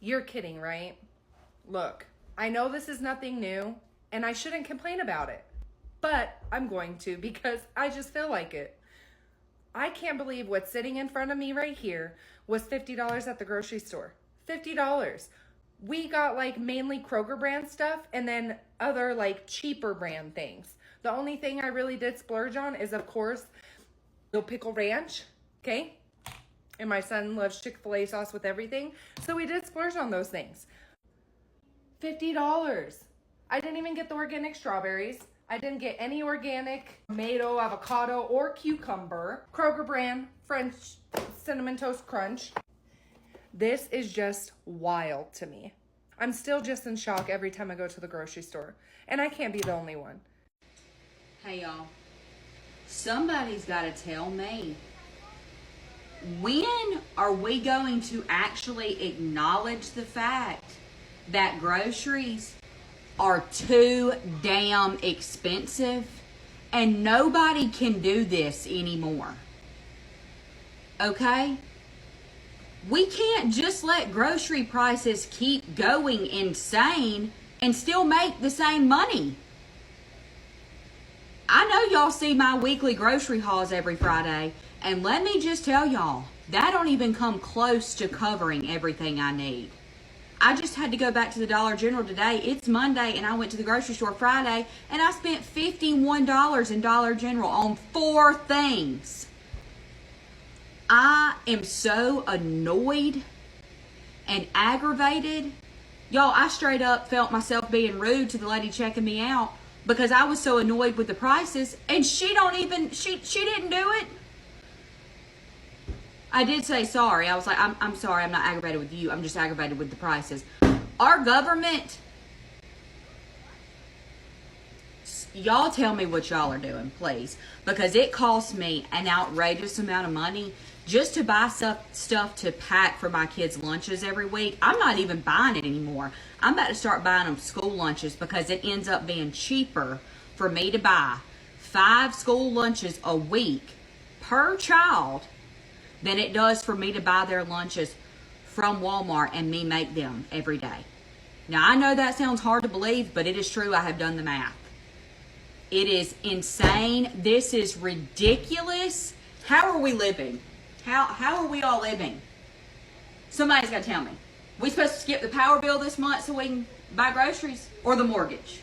You're kidding, right? Look, I know this is nothing new, and I shouldn't complain about it. But I'm going to because I just feel like it. I can't believe what's sitting in front of me right here was $50 at the grocery store. $50. We got like mainly Kroger brand stuff and then other like cheaper brand things. The only thing I really did splurge on is, of course, the pickle ranch, okay? And my son loves Chick-fil-A sauce with everything. So we did splurge on those things. $50. I didn't even get the organic strawberries. I didn't get any organic tomato, avocado, or cucumber. Kroger brand French Cinnamon Toast Crunch. This is just wild to me. I'm still just in shock every time I go to the grocery store. And I can't be the only one. Hey y'all, somebody's got to tell me, when are we going to actually acknowledge the fact that groceries are too damn expensive and nobody can do this anymore? Okay? We can't just let grocery prices keep going insane and still make the same money. I know y'all see my weekly grocery hauls every Friday, and let me just tell y'all, that don't even come close to covering everything I need. I just had to go back to the Dollar General today. It's Monday, and I went to the grocery store Friday, and I spent $51 in Dollar General on 4 things. I am so annoyed and aggravated. Y'all, I straight up felt myself being rude to the lady checking me out because I was so annoyed with the prices, and she didn't do it. I did say sorry. I was like, I'm sorry, I'm not aggravated with you. I'm just aggravated with the prices. Our government, y'all tell me what y'all are doing, please. Because it costs me an outrageous amount of money just to buy stuff to pack for my kids' lunches every week. I'm not even buying it anymore. I'm about to start buying them school lunches because it ends up being cheaper for me to buy 5 school lunches a week per child than it does for me to buy their lunches from Walmart and me make them every day. Now, I know that sounds hard to believe, but it is true. I have done the math. It is insane. This is ridiculous. How are we living? How are we all living? Somebody's got to tell me. We supposed to skip the power bill this month so we can buy groceries, or the mortgage?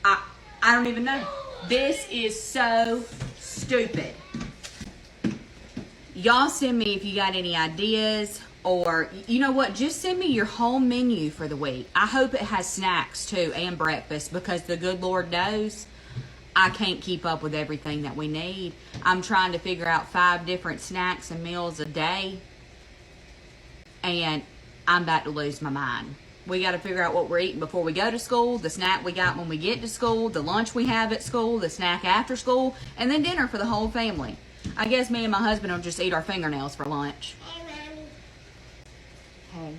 I don't even know. This is so stupid. Y'all send me if you got any ideas, or you know what, just send me your home menu for the week. I hope it has snacks too and breakfast, because the good Lord knows I can't keep up with everything that we need. I'm trying to figure out 5 different snacks and meals a day, and I'm about to lose my mind. We got to figure out what we're eating before we go to school, the snack we got when we get to school, the lunch we have at school, the snack after school, and then dinner for the whole family. I guess me and my husband will just eat our fingernails for lunch. Hey, Mommy. Hey.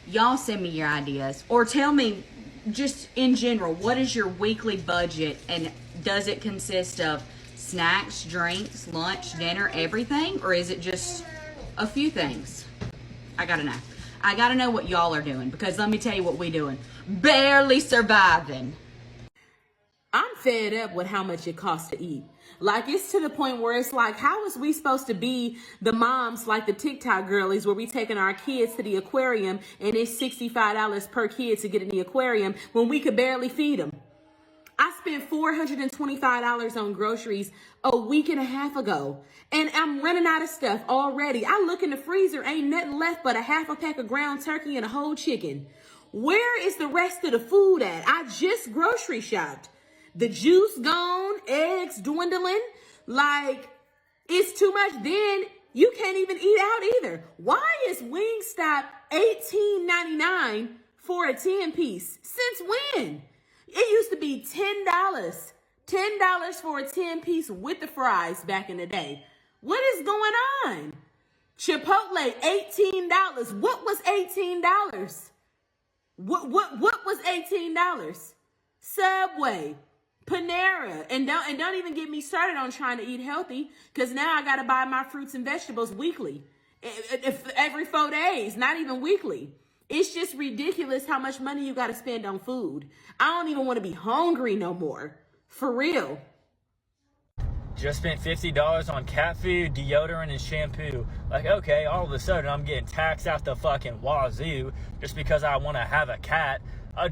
Y'all send me your ideas, or tell me just in general, what is your weekly budget, and does it consist of snacks, drinks, lunch, dinner, everything, or is it just a few things? I gotta know. I gotta know what y'all are doing, because let me tell you what we doing. Barely surviving. I'm fed up with how much it costs to eat. Like, it's to the point where it's like, how is we supposed to be the moms like the TikTok girlies where we taking our kids to the aquarium and it's $65 per kid to get in the aquarium when we could barely feed them? I spent $425 on groceries a week and a half ago, and I'm running out of stuff already. I look in the freezer, ain't nothing left but a half a pack of ground turkey and a whole chicken. Where is the rest of the food at? I just grocery shopped. The juice gone, eggs dwindling. Like, it's too much. Then you can't even eat out either. Why is Wingstop $18.99 for a 10-piece? Since when? It used to be $10. $10 for a 10-piece with the fries back in the day. What is going on? Chipotle, $18. What was $18? What was $18? Subway, Panera, and don't even get me started on trying to eat healthy, because now I got to buy my fruits and vegetables weekly. every 4 days, not even weekly. It's just ridiculous how much money you got to spend on food. I don't even want to be hungry no more. For real. Just spent $50 on cat food, deodorant, and shampoo. Like, okay, all of a sudden I'm getting taxed out the fucking wazoo just because I want to have a cat.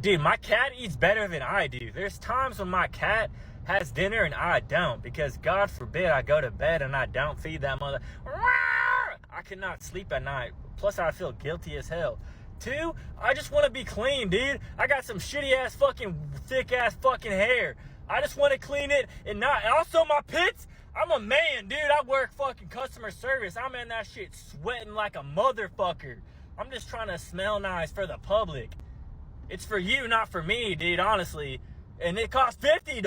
Dude, my cat eats better than I do. There's times when my cat has dinner and I don't, because God forbid I go to bed and I don't feed that mother. I cannot sleep at night. Plus, I feel guilty as hell. 2, I just want to be clean, dude. I got some shitty ass fucking thick ass fucking hair. I just want to clean it and not. And also my pits. I'm a man, dude. I work fucking customer service. I'm in that shit sweating like a motherfucker. I'm just trying to smell nice for the public. It's for you, not for me, dude, honestly. And it costs $50, dude.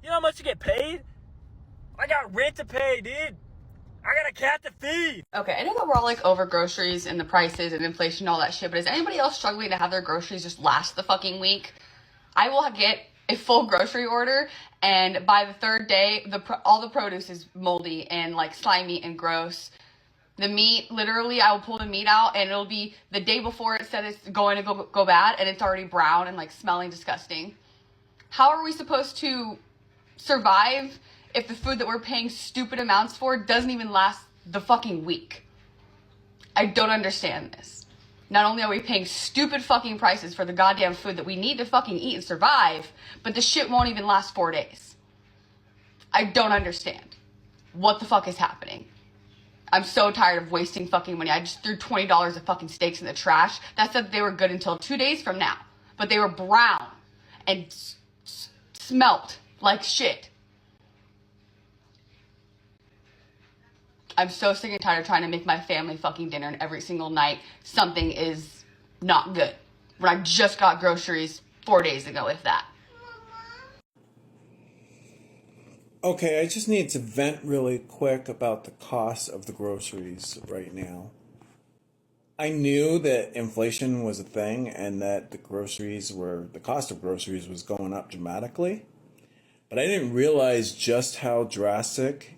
You know how much you get paid? I got rent to pay, dude. I got a cat to feed. Okay, I know that we're all like over groceries and the prices and inflation and all that shit, but is anybody else struggling to have their groceries just last the fucking week? I will get a full grocery order, and by the 3rd day, all the produce is moldy and like slimy and gross. The meat, literally, I will pull the meat out and it'll be the day before it said it's going to go bad, and it's already brown and like smelling disgusting. How are we supposed to survive if the food that we're paying stupid amounts for doesn't even last the fucking week? I don't understand this. Not only are we paying stupid fucking prices for the goddamn food that we need to fucking eat and survive, but the shit won't even last 4 days. I don't understand. What the fuck is happening? I'm so tired of wasting fucking money. I just threw $20 of fucking steaks in the trash. That said they were good until 2 days from now. But they were brown and smelt like shit. I'm so sick and tired of trying to make my family fucking dinner, and every single night something is not good. When I just got groceries 4 days ago, if that. Okay, I just need to vent really quick about the cost of the groceries right now. I knew that inflation was a thing and that the cost of groceries was going up dramatically, but I didn't realize just how drastic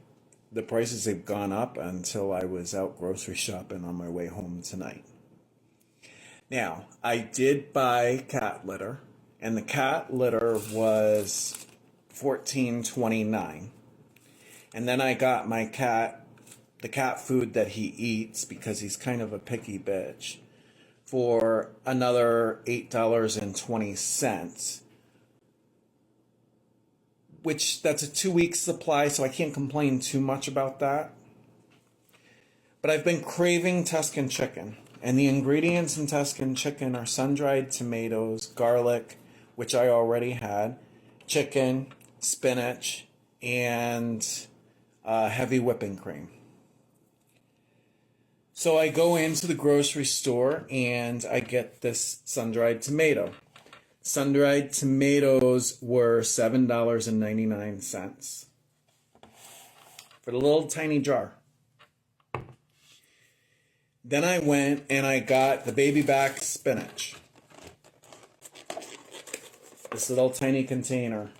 the prices have gone up until I was out grocery shopping on my way home tonight. Now, I did buy cat litter, and the cat litter was $14.29. And then I got my cat, the cat food that he eats, because he's kind of a picky bitch, for another $8.20. Which, that's a 2-week supply, so I can't complain too much about that. But I've been craving Tuscan chicken. And the ingredients in Tuscan chicken are sun-dried tomatoes, garlic, which I already had, chicken, spinach, and heavy whipping cream. So I go into the grocery store and I get this sun-dried tomato. Sun-dried tomatoes were $7.99 for the little tiny jar. Then I went and I got the baby back spinach. This little tiny container.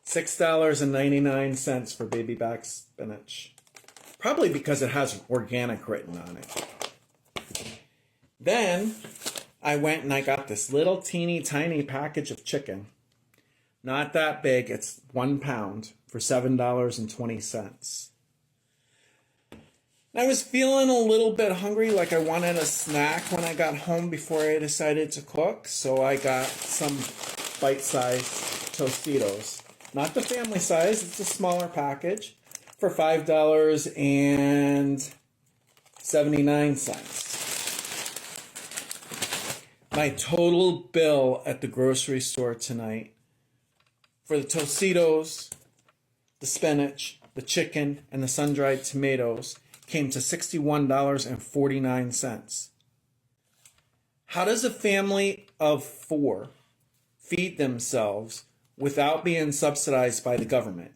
$6.99 for baby back spinach. Probably because it has organic written on it. Then I went and I got this little teeny tiny package of chicken. Not that big, it's 1 pound for $7.20. I was feeling a little bit hungry, like I wanted a snack when I got home before I decided to cook. So I got some bite-sized Tostitos. Not the family size, it's a smaller package for $5.79. My total bill at the grocery store tonight for the Tostitos, the spinach, the chicken, and the sun-dried tomatoes came to $61.49. How does a family of 4 feed themselves without being subsidized by the government?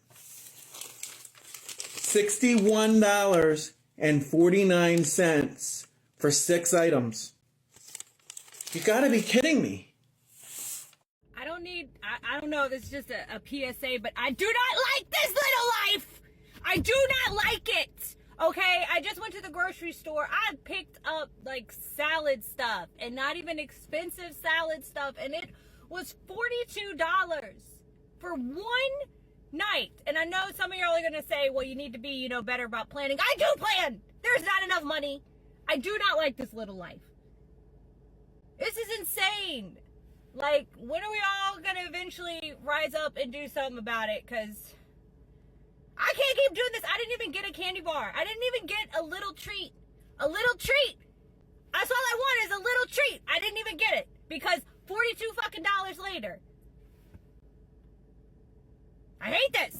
$61.49 for 6 items. You gotta be kidding me. I don't know, this is just a PSA, but I do not like this little life! I do not like it! Okay, I just went to the grocery store. I picked up like salad stuff, and not even expensive salad stuff, and it was $42 for one night. And I know some of y'all are going to say, well, you need to be, better about planning. I do plan. There's not enough money. I do not like this little life. This is insane. Like, when are we all going to eventually rise up and do something about it? Because I can't keep doing this. I didn't even get a candy bar. I didn't even get a little treat. A little treat. That's all I want is a little treat. I didn't even get it because $42 fucking dollars later. I hate this.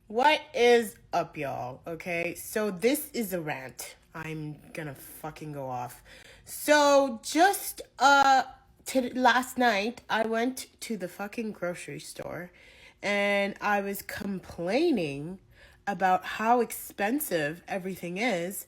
What is up, y'all? Okay, so this is a rant. I'm gonna fucking go off. So just last night, I went to the fucking grocery store, and I was complaining about how expensive everything is.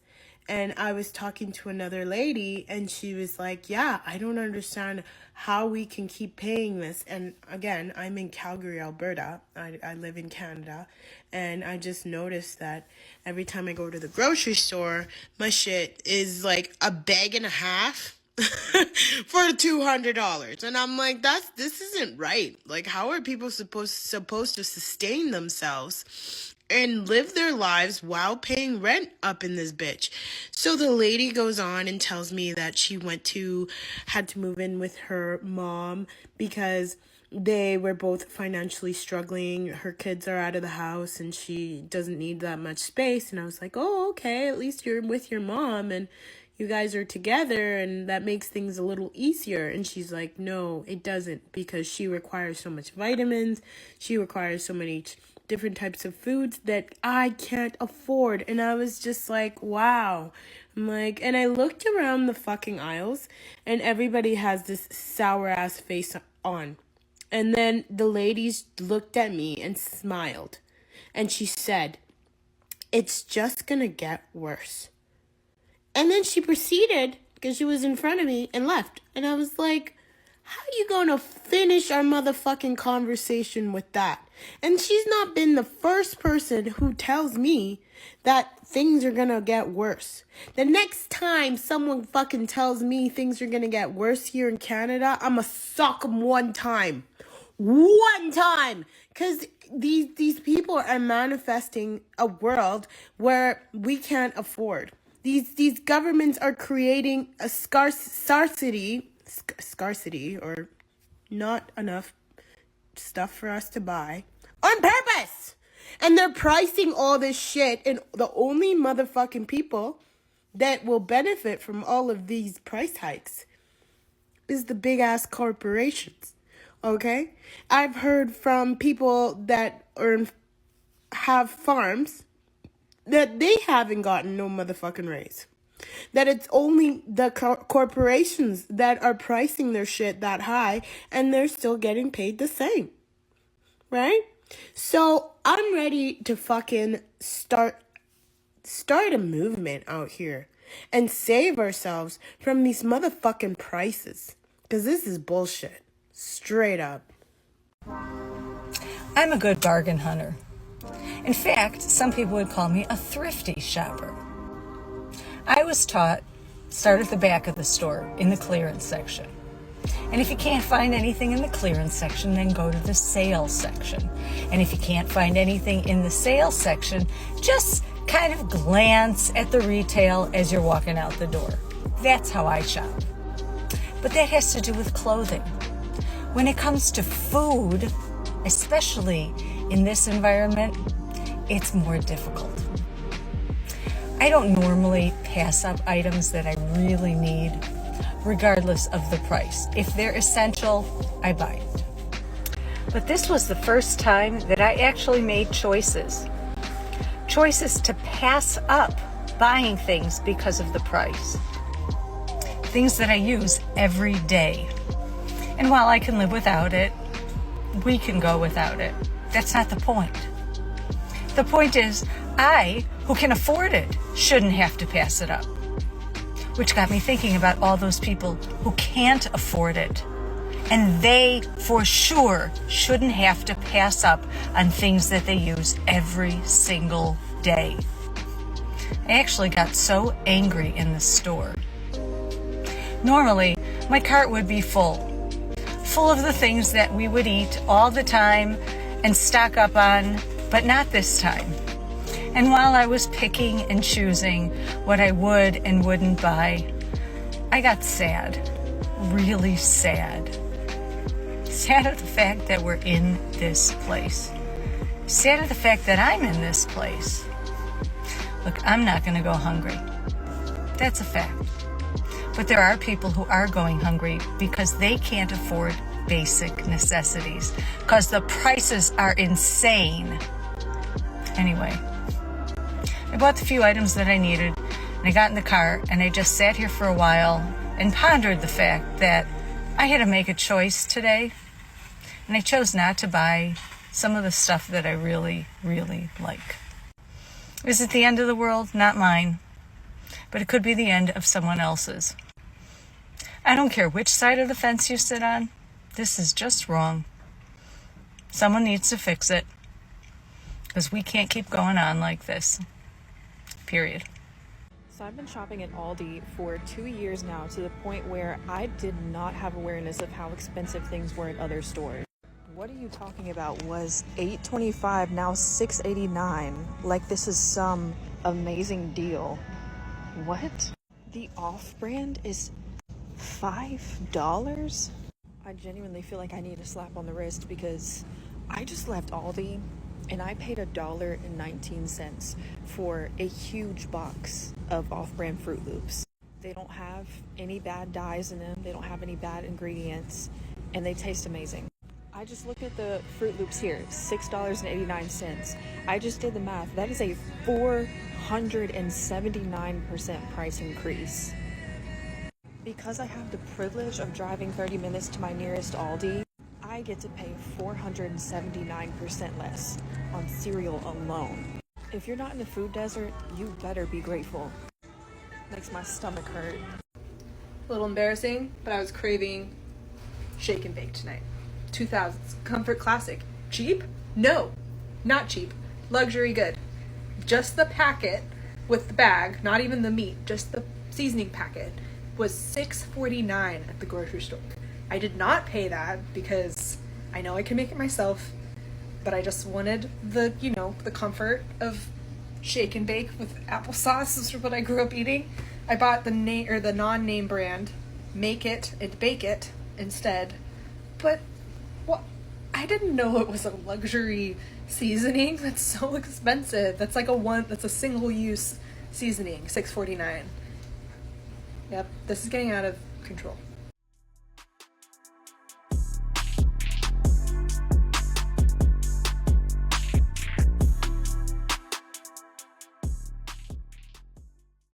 And I was talking to another lady, and she was like, yeah, I don't understand how we can keep paying this. And again, I'm in Calgary, Alberta. I live in Canada. And I just noticed that every time I go to the grocery store, my shit is like a bag and a half for $200. And I'm like, this isn't right. Like, how are people supposed to sustain themselves and live their lives while paying rent up in this bitch? So the lady goes on and tells me that she had to move in with her mom because they were both financially struggling. Her kids are out of the house and she doesn't need that much space. And I was like, oh, okay, at least you're with your mom and you guys are together and that makes things a little easier. And she's like, no, it doesn't, because she requires so much vitamins. She requires so many different types of foods that I can't afford. And I was just like, wow. I'm like, and I looked around the fucking aisles and everybody has this sour ass face on. And then the ladies looked at me and smiled. And she said, it's just gonna get worse. And then she proceeded, because she was in front of me, and left. And I was like, how are you going to finish our motherfucking conversation with that? And she's not been the first person who tells me that things are going to get worse. The next time someone fucking tells me things are going to get worse here in Canada, I'm going to sock them one time. One time. Because these people are manifesting a world where we can't afford. These governments are creating a scarcity, or not enough stuff for us to buy on purpose. And they're pricing all this shit, and the only motherfucking people that will benefit from all of these price hikes is the big ass corporations. Okay? I've heard from people that have farms that they haven't gotten no motherfucking raise. That it's only the corporations that are pricing their shit that high and they're still getting paid the same. Right? So I'm ready to fucking start a movement out here and save ourselves from these motherfucking prices. Because this is bullshit. Straight up. I'm a good bargain hunter. In fact, some people would call me a thrifty shopper. I was taught, start at the back of the store in the clearance section. And if you can't find anything in the clearance section, then go to the sales section. And if you can't find anything in the sales section, just kind of glance at the retail as you're walking out the door. That's how I shop. But that has to do with clothing. When it comes to food, especially in this environment, it's more difficult. I don't normally pass up items that I really need, regardless of the price. If they're essential, I buy it. But this was the first time that I actually made choices. Choices to pass up buying things because of the price. Things that I use every day. And while I can live without it, we can go without it. That's not the point. The point is, I, who can afford it, shouldn't have to pass it up. Which got me thinking about all those people who can't afford it. And they, for sure, shouldn't have to pass up on things that they use every single day. I actually got so angry in the store. Normally, my cart would be full of the things that we would eat all the time and stock up on, but not this time. And while I was picking and choosing what I would and wouldn't buy, I got sad, really sad. Sad at the fact that we're in this place. Sad at the fact that I'm in this place. Look, I'm not going to go hungry. That's a fact. But there are people who are going hungry because they can't afford basic necessities, because the prices are insane. Anyway, I bought the few items that I needed, and I got in the car, and I just sat here for a while and pondered the fact that I had to make a choice today, and I chose not to buy some of the stuff that I really, really like. Is it the end of the world? Not mine. But it could be the end of someone else's. I don't care which side of the fence you sit on. This is just wrong. Someone needs to fix it. Because we can't keep going on like this. Period. So I've been shopping at Aldi for 2 years now, to the point where I did not have awareness of how expensive things were at other stores. What are you talking about? Was $8.25 now $6.89? Like this is some amazing deal. What? The off-brand is $5? I genuinely feel like I need a slap on the wrist, because I just left Aldi and I paid $1.19 for a huge box of off-brand Fruit Loops. They don't have any bad dyes in them. They don't have any bad ingredients, and they taste amazing. I just looked at the Fruit Loops here, $6.89. I just did the math. That is a 479% price increase. Because I have the privilege of driving 30 minutes to my nearest Aldi, I get to pay 479% less on cereal alone. If you're not in the food desert, you better be grateful. Makes my stomach hurt. A little embarrassing, but I was craving shake and bake tonight. 2000s comfort classic. Cheap? No, not cheap. Luxury good. Just the packet with the bag, not even the meat, just the seasoning packet, was $6.49 at the grocery store. I did not pay that because I know I can make it myself, but I just wanted the, the comfort of shake and bake with applesauce. This is what I grew up eating. I bought the non-name brand, Make It and Bake It instead. But I didn't know it was a luxury seasoning. That's so expensive. That's like that's a single-use seasoning, $6.49. Yep, this is getting out of control.